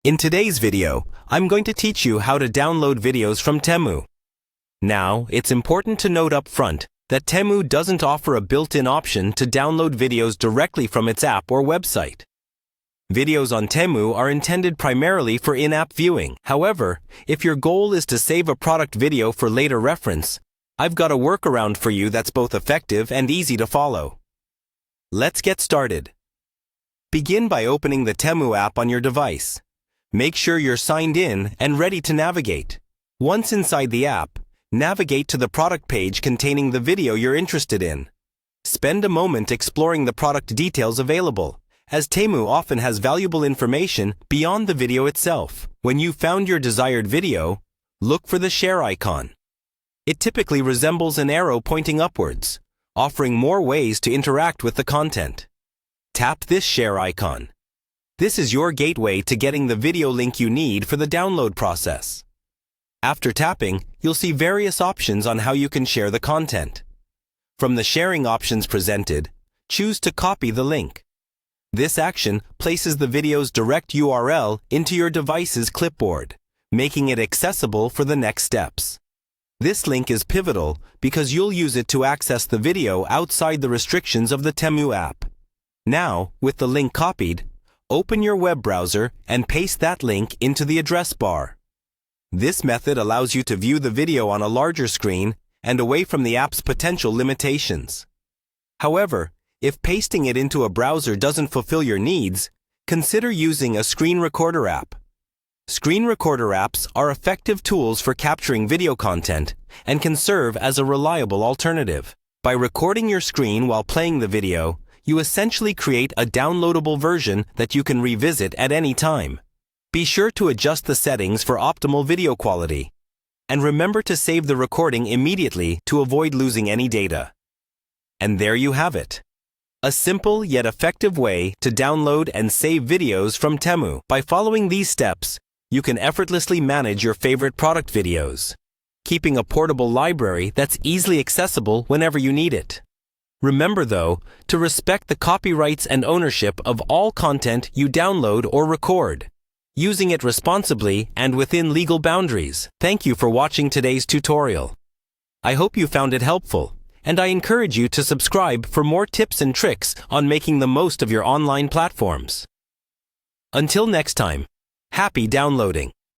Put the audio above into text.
In today's video, I'm going to teach you how to download videos from Temu. Now, it's important to note up front that Temu doesn't offer a built-in option to download videos directly from its app or website. Videos on Temu are intended primarily for in-app viewing. However, if your goal is to save a product video for later reference, I've got a workaround for you that's both effective and easy to follow. Let's get started. Begin by opening the Temu app on your device. Make sure you're signed in and ready to navigate. Once inside the app, navigate to the product page containing the video you're interested in. Spend a moment exploring the product details available, as Temu often has valuable information beyond the video itself. When you've found your desired video, look for the share icon. It typically resembles an arrow pointing upwards, offering more ways to interact with the content. Tap this share icon. This is your gateway to getting the video link you need for the download process. After tapping, you'll see various options on how you can share the content. From the sharing options presented, choose to copy the link. This action places the video's direct URL into your device's clipboard, making it accessible for the next steps. This link is pivotal because you'll use it to access the video outside the restrictions of the Temu app. Now, with the link copied, open your web browser and paste that link into the address bar. This method allows you to view the video on a larger screen and away from the app's potential limitations. However, if pasting it into a browser doesn't fulfill your needs, consider using a screen recorder app. Screen recorder apps are effective tools for capturing video content and can serve as a reliable alternative. By recording your screen while playing the video, you essentially create a downloadable version that you can revisit at any time. Be sure to adjust the settings for optimal video quality. And remember to save the recording immediately to avoid losing any data. And there you have it. A simple yet effective way to download and save videos from Temu. By following these steps, you can effortlessly manage your favorite product videos, keeping a portable library that's easily accessible whenever you need it. Remember, though, to respect the copyrights and ownership of all content you download or record, using it responsibly and within legal boundaries. Thank you for watching today's tutorial. I hope you found it helpful, and I encourage you to subscribe for more tips and tricks on making the most of your online platforms. Until next time, happy downloading!